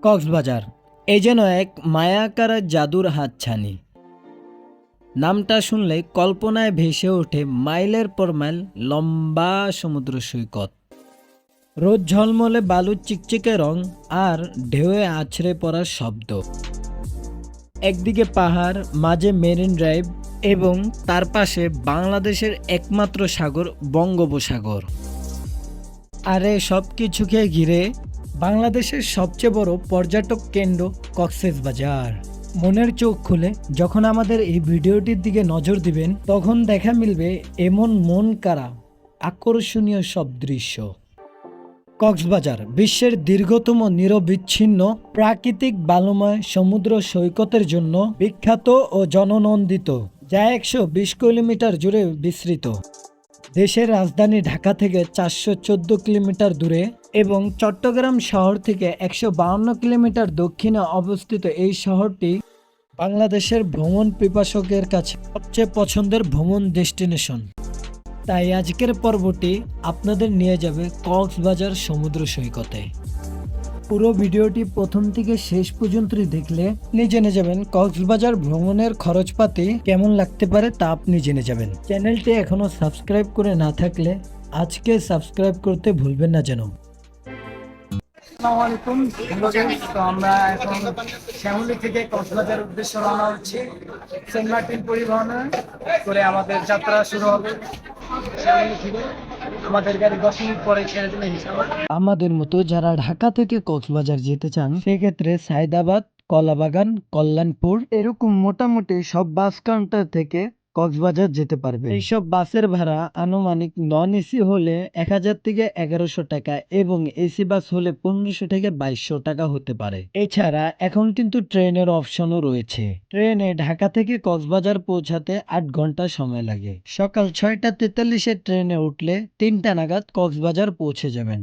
কক্সবাজার এই যেন এক মায়াকারা জাদুর হাতছানি। নামটা শুনলে কল্পনায় ভেসে ওঠে মাইলের পর মাইল লম্বা সমুদ্র সৈকত, রোদ ঝলমলে বালুর চিকচিকে রং আর ঢেউয়ে আছড়ে পড়ার শব্দ। একদিকে পাহাড়, মাঝে মেরিন ড্রাইভ এবং তার পাশে বাংলাদেশের একমাত্র সাগর বঙ্গোপসাগর। আর এই সব কিছুকে ঘিরে বাংলাদেশের সবচেয়ে বড় পর্যটক কেন্দ্র কক্সবাজার। মনের চোখ খুলে যখন আমাদের এই ভিডিওটির দিকে নজর দিবেন, তখন দেখা মিলবে এমন মন কাড়া আকর্ষণীয় সব দৃশ্য। কক্সবাজার বিশ্বের দীর্ঘতম নিরবিচ্ছিন্ন প্রাকৃতিক বালুময় সমুদ্র সৈকতের জন্য বিখ্যাত ও জননন্দিত, যা 120 কিলোমিটার জুড়ে বিস্তৃত। দেশের রাজধানী ঢাকা থেকে 414 কিলোমিটার দূরে এবং চট্টগ্রাম শহর থেকে 152 কিলোমিটার দক্ষিণে অবস্থিত এই শহরটি বাংলাদেশের ভ্রমণ পিপাসকের কাছে সবচেয়ে পছন্দের ভ্রমণ ডেস্টিনেশন। তাই আজকের পর্বটি আপনাদের নিয়ে যাবে কক্সবাজার সমুদ্র সৈকতে। পুরো ভিডিওটি প্রথম থেকে শেষ পর্যন্ত দেখলে আপনি জেনে যাবেন কক্সবাজার ভ্রমণের খরচপাতি কেমন লাগতে পারে, তা আপনি জেনে যাবেন। চ্যানেলটি এখনো সাবস্ক্রাইব করে না থাকলে আজকে সাবস্ক্রাইব করতে ভুলবেন না যেন। আসসালামু আলাইকুম। তো আমরা এখন শ্যামলী থেকে কক্সবাজার উদ্দেশ্যে রওনা হচ্ছি। সেন্ট মার্টিন পরিবহনে করে আমাদের যাত্রা শুরু হবে। শ্যামলী থেকে আমাদের গাড়ি 10 মিনিট পরে ছেড়ে দিলে হিসাবে। আমাদের মতো যারা ঢাকা থেকে কক্সবাজার যেতে চান, সেক্ষেত্রে সায়দাবাদ, কলাবাগান, কল্যাণপুর এরকম মোটামুটি সব বাস কাউন্টার থেকে কক্সবাজার যেতে পারবে। এইসব বাসের ভাড়া আনুমানিক নন এসি হলে 1000 থেকে 1100 টাকা এবং এসি বাস হলে 1500 থেকে 2200 টাকা হতে পারে। এছাড়া এখন কিন্তু ট্রেনের অপশনও রয়েছে। ট্রেনে ঢাকা থেকে কক্সবাজার পৌঁছাতে 8 ঘন্টা সময় লাগে। সকাল 6:43 ট্রেনে উঠলে 3টা নাগাদ কক্সবাজার পৌঁছে যাবেন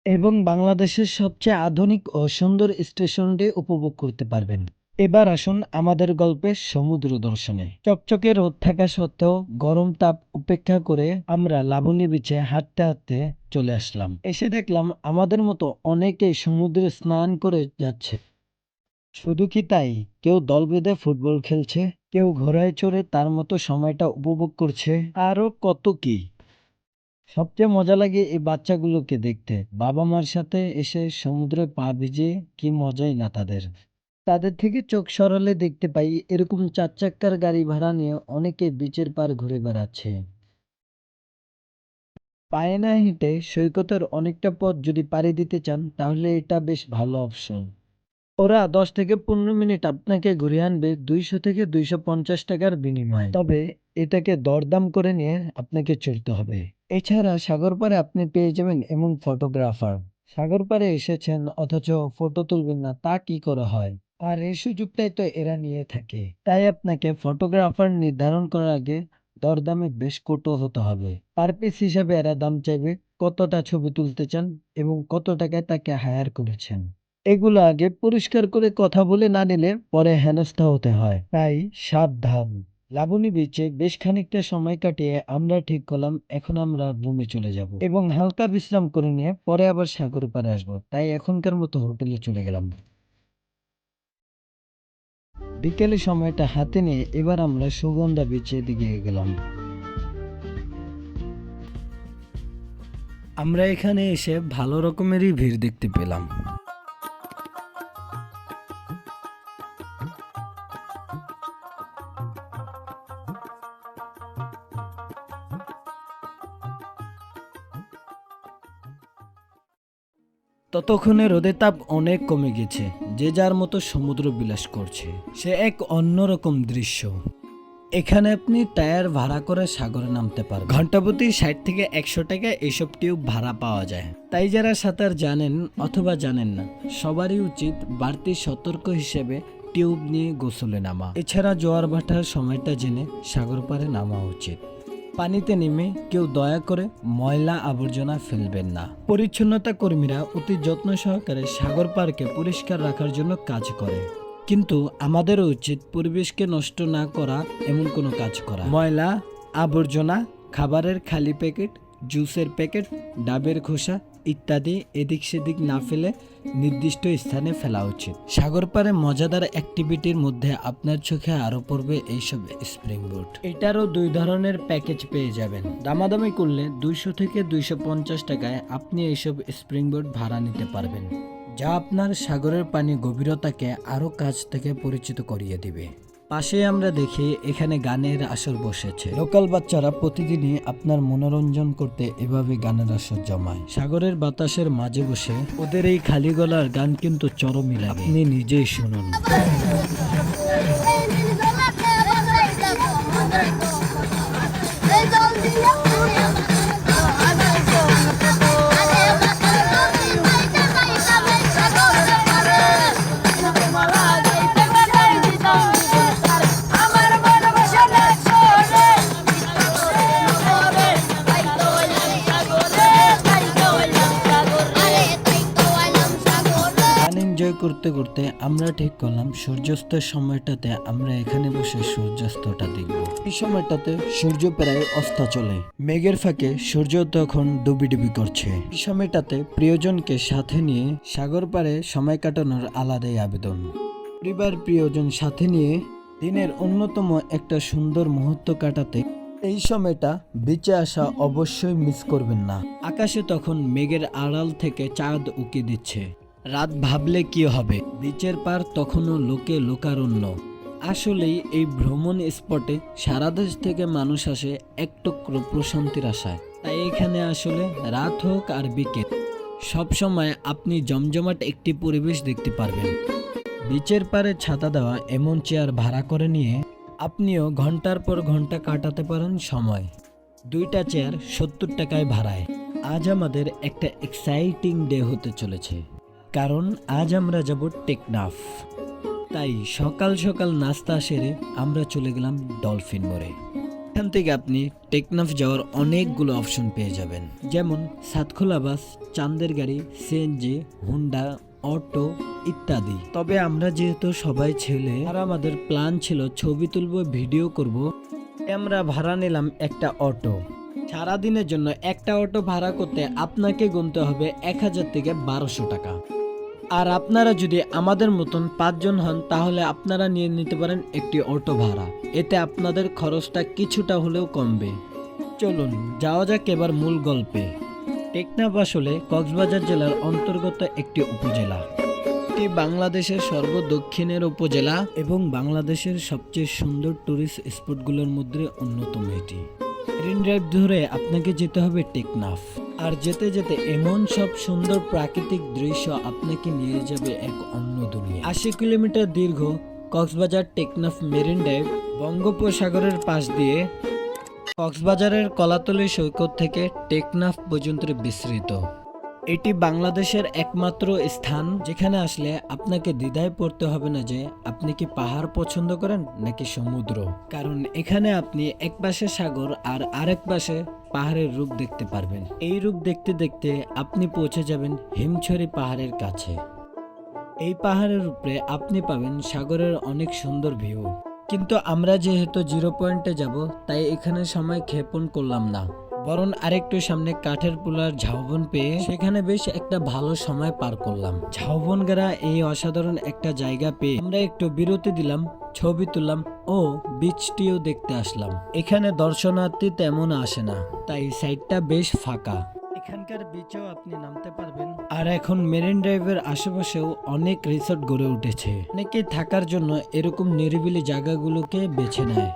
এবং বাংলাদেশের সবচেয়ে আধুনিক ও সুন্দর স্টেশনটি উপভোগ করতে পারবেন। এবার আসুন আমাদের গল্পে সমুদ্র দর্শনে। চকচকে রোদ থাকা সত্ত্বেও গরম তাপ উপেক্ষা করে আমরা লাবণী বিচে হাঁটতে হাঁটতে চলে আসলাম। এসে দেখলাম আমাদের মতো অনেকেই সমুদ্রে স্নান করে যাচ্ছে। শুধু কি তাই, কেউ দল বেঁধে ফুটবল খেলছে, কেউ ঘোড়ায় চড়ে তার মতো সময়টা উপভোগ করছে, আরো কত কি। সবচেয়ে মজা লাগে এই বাচ্চাগুলোকে দেখতে। বাবা মার সাথে এসে সমুদ্রে পা ভিজিয়ে কি মজাই না তাদের। তাদের থেকে চোখ সরালে দেখতে পাই এরকম 4 চাক্কার গাড়ি ভাড়া নিয়ে অনেকে বিচের পার ঘুরে বেড়াচ্ছে। পায়ে না হেঁটে সৈকতের অনেকটা পথ যদি পাড়ি দিতে চান, তাহলে এটা বেশ ভালো অপশন। ওরা 10 থেকে 15 মিনিট আপনাকে ঘুরিয়ে আনবে 200 থেকে 250 টাকার বিনিময়ে। তবে এটাকে দরদাম করে নিয়ে আপনাকে চলতে হবে। এছাড়া সাগর পাড়ে আপনি পেয়ে যাবেন এমন ফটোগ্রাফার। সাগর পাড়ে এসেছেন অথচ ফটো তুলবেন না, তা কি করে হয়? আর এই সুযোগটাই তো এরা নিয়ে থাকে। তাই আপনাকে ফটোগ্রাফার নির্ধারণ করার আগে দরদামে বেশ কটু হতে হবে। পার পিস হিসাবে এরা দাম চাইবে, কতটা ছবি তুলতে চান এবং কত টাকায় তাকে হায়ার করেছেন। এগুলো আগে পরিষ্কার করে কথা বলে না নিলে পরে হেনস্থা হতে হয়। তাই সাবধান। লাবণী বিচে বেশ খানিকটা সময় কাটিয়ে আমরা ঠিক করলাম এখন আমরা রুমে চলে যাব এবং হালকা বিশ্রাম করে নিয়ে পরে আবার সাগর পাড়ে আসবো। তাই এখনকার মতো হোটেলে চলে গেলাম। বিকেলে সময়টা হাতে নিয়ে এবার আমরা সুগন্ধা বিচের দিকে গেলাম। আমরা এখানে এসে ভালো রকমেরই ভিড় দেখতে পেলাম। ততক্ষণে রোদের তাপ অনেক কমে গেছে, যে যার মতো সমুদ্র বিলাস করছে। সে এক অন্যরকম দৃশ্য। এখানে আপনি টায়ার ভাড়া করে সাগরে নামতে পারবেন। ঘন্টাপ্রতি 60 থেকে 100 টাকা এইসব টিউব ভাড়া পাওয়া যায়। তাই যারা সাঁতার জানেন অথবা জানেন না, সবারই উচিত বাড়তি সতর্ক হিসেবে টিউব নিয়ে গোসলে নামা। এছাড়া জোয়ার ভাটার সময়টা জেনে সাগর পাড়ে নামা উচিত। পানিতে নেমে কেউ দয়া করে ময়লা আবর্জনা ফেলবেন না। পরিচ্ছন্নতা কর্মীরা অতি যত্ন সহকারে সাগর পাড়কে পরিষ্কার রাখার জন্য কাজ করে, কিন্তু আমাদেরও উচিত পরিবেশকে নষ্ট না করা এমন কোনো কাজ করা। ময়লা আবর্জনা, খাবারের খালি প্যাকেট, জুসের প্যাকেট, ডাবের খোসা ইত্যাদি এদিক সেদিক না ফেলে নির্দিষ্ট স্থানে ফেলা উচিত। সাগর পাড়ে মজাদার অ্যাক্টিভিটির মধ্যে আপনার চোখে আরো পড়বে এইসব স্প্রিং বোট। এটারও 2 ধরনের প্যাকেজ পেয়ে যাবেন। দামাদামি করলে 200 থেকে 250 টাকায় আপনি এইসব স্প্রিং বোট ভাড়া নিতে পারবেন, যা আপনার সাগরের পানি গভীরতাকে আরো কাছ থেকে পরিচিত করিয়ে দিবে। পাশে আমরা দেখি এখানে গানের আসর বসেছে। লোকাল বাচ্চারা প্রতিদিনই আপনার মনোরঞ্জন করতে এভাবে গানের আসর জমায়। সাগরের বাতাসের মাঝে বসে ওদের এই খালি গলার গান কিন্তু চরমই লাগে, আপনি নিজেই শুনুন। এনজয় করতে করতে আমরা ঠিক করলাম সূর্যাস্তের সময়টাতে আমরা এখানে বসে সূর্যাস্তটা দেখব। এই সময়টাতে সূর্য প্রায় অস্তাচলে, মেঘের ফাঁকে সূর্য তখন ডুবিডুবি করছে। এই সময়টাতে প্রিয়জনকে সাথে নিয়ে সাগর পাড়ে সময় কাটানোর আলাদাই আবেদন। পরিবার প্রিয়জন সাথে নিয়ে দিনের অন্যতম একটা সুন্দর মুহূর্ত কাটাতে এই সময়টা বিচে আসা অবশ্যই মিস করবেন না। আকাশে তখন মেঘের আড়াল থেকে চাঁদ উকি দিচ্ছে। রাত ভাবলে কি হবে, বিচের পার তখনও লোকে লোকারণ্য। আসলেই এই ভ্রমণ স্পটে সারা দেশ থেকে মানুষ আসে এক টুকরো প্রশান্তির আশায়। তাই এখানে আসলে রাত হোক আর বিকেল, সবসময় আপনি জমজমাট একটি পরিবেশ দেখতে পারবেন। বিচের পারে ছাতা দেওয়া এমন চেয়ার ভাড়া করে নিয়ে আপনিও ঘন্টার পর ঘন্টা কাটাতে পারেন সময়। 2টা চেয়ার 70 টাকায় ভাড়ায়। আজ আমাদের একটা এক্সাইটিং ডে হতে চলেছে, কারণ আজ আমরা যাব টেকনাফ। তাই সকাল সকাল নাস্তা সেরে আমরা চলে গেলাম ডলফিন মোড়ে। এখান থেকে আপনি টেকনাফ যাওয়ার অনেকগুলো অপশন পেয়ে যাবেন, যেমন সাতখোলা বাস, চান্দের গাড়ি, সিএনজি, হুন্ডা, অটো ইত্যাদি। তবে আমরা যেহেতু সবাই ছেলে আর আমাদের প্ল্যান ছিল ছবি তুলবো, ভিডিও করব, আমরা ভাড়া নিলাম একটা অটো। সারাদিনের জন্য একটা অটো ভাড়া করতে আপনাকে গুনতে হবে 1000 থেকে 1200 টাকা। আর আপনারা যদি আমাদের মতন 5 জন হন তাহলে আপনারা নিয়ে নিতে পারেন একটি অটো ভাড়া। এতে আপনাদের খরচটা কিছুটা হলেও কমবে। চলুন যাওয়া যাক এবার মূল গল্পে। টেকনাফ আসলে কক্সবাজার জেলার অন্তর্গত একটি উপজেলা। এটি বাংলাদেশের সর্বদক্ষিণের উপজেলা এবং বাংলাদেশের সবচেয়ে সুন্দর টুরিস্ট স্পটগুলোর মধ্যে অন্যতম এটি। মেরিন ড্রাইভ ধরে আপনাকে যেতে হবে টেকনাফ, আর যেতে যেতে এমন সব সুন্দর প্রাকৃতিক দৃশ্য আপনাকে নিয়ে যাবে এক অন্য দুনিয়া। 80 কিলোমিটার দীর্ঘ কক্সবাজার টেকনাফ মেরিন ড্রাইভ বঙ্গোপসাগরের পাশ দিয়ে কক্সবাজারের কলাতলী সৈকত থেকে টেকনাফ পর্যন্ত বিস্তৃত। এটি বাংলাদেশের একমাত্র স্থান যেখানে আসলে আপনাকে দ্বিধায় পড়তে হবে না যে আপনি কি পাহাড় পছন্দ করেন নাকি সমুদ্র, কারণ এখানে আপনি এক পাশে সাগর আর আরেক পাশে পাহাড়ের রূপ দেখতে পারবেন। এই রূপ দেখতে দেখতে আপনি পৌঁছে যাবেন হিমছড়ি পাহাড়ের কাছে। এই পাহাড়ের উপরে আপনি পাবেন সাগরের অনেক সুন্দর ভিউ। কিন্তু আমরা যেহেতু 0 পয়েন্টে যাব, তাই এখানে সময় ক্ষেপণ করলাম না, বরং আরেকটু সামনে কাঠের পুলার ঝাউবন পেয়ে সেখানে বেশ একটা ভালো সময় পার করলাম। ঝাউবন গেরা এই অসাধারণ একটা জায়গা পেয়ে আমরা একটু বিরতি দিলাম, ছবি তুললাম ও বিচটিও দেখতে আসলাম। এখানে দর্শনার্থী তেমন আসে না, তাই সাইডটা বেশ ফাঁকা। এখানকার বিচেও আপনি নামতে পারবেন। আর এখন মেরিন ড্রাইভের আশেপাশেও অনেক রিসোর্ট গড়ে উঠেছে। অনেকেই থাকার জন্য এরকম নিরিবিলি জায়গাগুলোকে বেছে নেয়।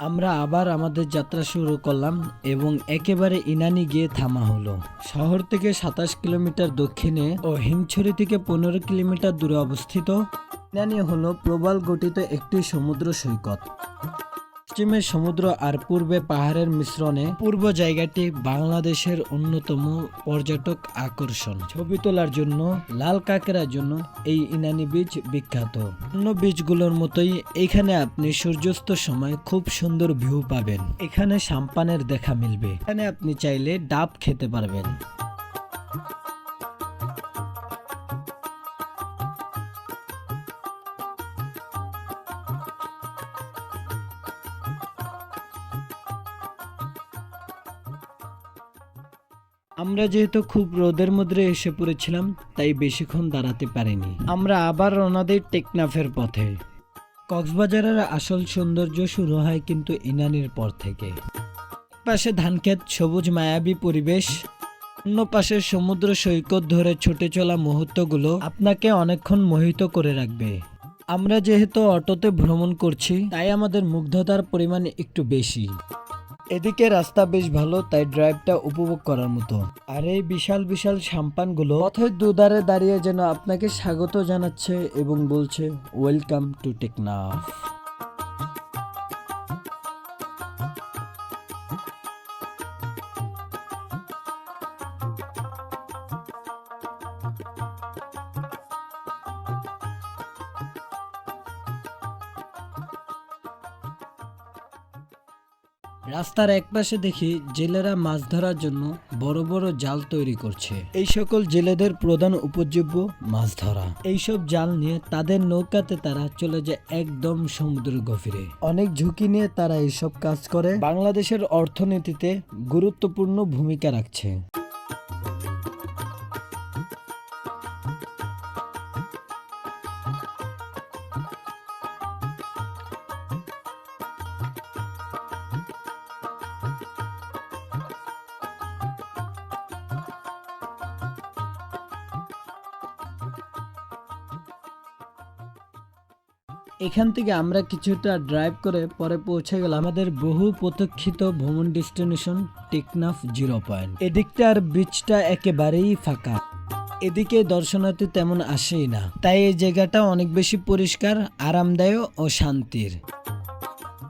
আমরা আবার আমাদের যাত্রা শুরু করলাম এবং একেবারে ইনানি গিয়ে থামা হলো। শহর থেকে 27 কিলোমিটার দক্ষিণে ও হিমছড়ি থেকে 15 কিলোমিটার দূরে অবস্থিত ইনানি হলো প্রবাল গঠিত একটি সমুদ্র সৈকত। পশ্চিমে সমুদ্র আর পূর্বে পাহাড়ের মিশ্রণে পূর্ব জায়গাটি বাংলাদেশের অন্যতম পর্যটক আকর্ষণ। ছবি তোলার জন্য, লাল কাঁকড়ার জন্য এই ইনানি বিচ বিখ্যাত। অন্য বিচগুলোর মতোই এখানে আপনি সূর্যাস্ত সময় খুব সুন্দর ভিউ পাবেন। এখানে সাম্পানের দেখা মিলবে। এখানে আপনি চাইলে ডাব খেতে পারবেন। আমরা যেহেতু খুব রোদের মধ্যে এসে পড়েছিলাম, তাই বেশিক্ষণ দাঁড়াতে পারিনি। আমরা আবার রওনা দিই টেকনাফের পথে। কক্সবাজারের আসল সৌন্দর্য শুরু হয় কিন্তু ইনানির পর থেকে। পাশে ধানক্ষেত, সবুজ মায়াবী পরিবেশ, অন্য পাশে সমুদ্র সৈকত ধরে ছুটে চলা মুহূর্তগুলো আপনাকে অনেকক্ষণ মোহিত করে রাখবে। আমরা যেহেতু অটোতে ভ্রমণ করছি, তাই আমাদের মুগ্ধতার পরিমাণ একটু বেশি। এদিকে রাস্তা বেশ ভালো, তাই ড্রাইভটা উপভোগ করার মতো। আর এই বিশাল বিশাল সাম্পানগুলো পথের দুধারে দাঁড়িয়ে যেন আপনাকে স্বাগত জানাচ্ছে এবং বলছে ওয়েলকাম টু টেকনাফ। রাস্তার একপাশে দেখি জেলেরা মাছ ধরার জন্য বড় বড় জাল তৈরি করছে। এই সকল জেলেদের প্রধান উপজীব্য মাছ ধরা। এইসব জাল নিয়ে তাদের নৌকাতে তারা চলে যায় একদম সমুদ্র গভীরে। অনেক ঝুঁকি নিয়ে তারা এইসব কাজ করে, বাংলাদেশের অর্থনীতিতে গুরুত্বপূর্ণ ভূমিকা রাখছে। এখান থেকে আমরা কিছুটা ড্রাইভ করে পরে পৌঁছে গেলাম আমাদের বহু প্রতীক্ষিত ভ্রমণ ডেস্টিনেশন টেকনাফ 0 পয়েন্ট। এদিকটার বিচটা একেবারেই ফাঁকা, এদিকে দর্শনার্থী তেমন আসেই না, তাই এই জায়গাটা অনেক বেশি পরিষ্কার, আরামদায়ক ও শান্তির।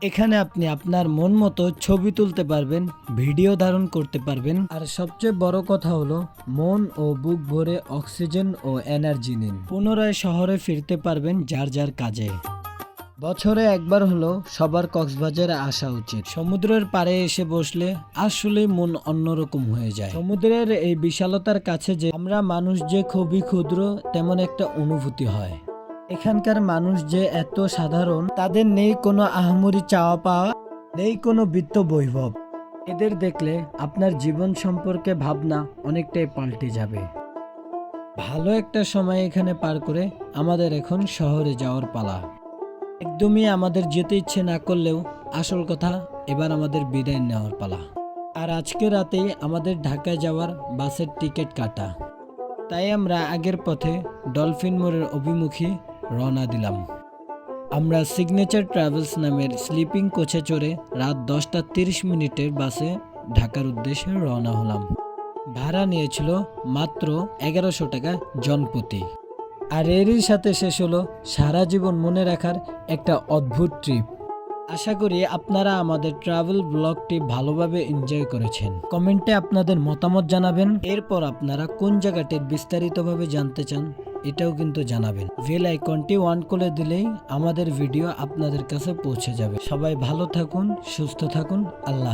এখানে আপনি আপনার মন মতো ছবি তুলতে পারবেন, ভিডিও ধারণ করতে পারবেন, আর সবচেয়ে বড় কথা হলো মন ও বুক ভরে অক্সিজেন ও এনার্জি নিন। পুনরায় শহরে ফিরতে পারবেন যার যার কাজে। বছরে একবার হলো সবার কক্সবাজারে আসা উচিত। সমুদ্রের পাড়ে এসে বসলে আসলে মন অন্যরকম হয়ে যায়। সমুদ্রের এই বিশালতার কাছে যে আমরা মানুষ যে খুবই ক্ষুদ্র, তেমন একটা অনুভূতি হয়। এখানকার মানুষ যে এত সাধারণ, তাদের নেই কোনো আহামরি চাওয়া পাওয়া, নেই কোনো বিত্ত বৈভব। এদের দেখলে আপনার জীবন সম্পর্কে ভাবনা অনেকটাই পাল্টে যাবে। ভালো একটা সময় এখানে পার করে আমাদের এখন শহরে যাওয়ার পালা। একদমই আমাদের যেতে ইচ্ছে না করলেও আসল কথা এবার আমাদের বিদায় নেওয়ার পালা। আর আজকে রাতেই আমাদের ঢাকায় যাওয়ার বাসের টিকিট কাটা, তাই আমরা আগের পথে ডলফিন মোড়ের অভিমুখী রওনা দিলাম। আমরা সিগনেচার ট্রাভেলস নামের স্লিপিং কোচে চড়ে রাত 10:30 বাসে ঢাকার উদ্দেশ্যে রওনা হলাম। ভাড়া নিয়েছিল মাত্র 1100 টাকা জনপ্রতি। আর এরই সাথে শেষ হলো সারা জীবন মনে রাখার একটা অদ্ভুত ট্রিপ। আশা করি আপনারা আমাদের ট্রাভেল ব্লগটি ভালোভাবে এনজয় করেছেন। কমেন্টে আপনাদের মতামত জানাবেন। এরপর আপনারা কোন জায়গাটির বিস্তারিতভাবে জানতে চান এটাও কিন্তু জানাবেন। বেল আইকনটি অন করে দিলেই আমাদের ভিডিও আপনাদের কাছে পৌঁছে যাবে। সবাই ভালো থাকুন, সুস্থ থাকুন। আল্লাহ।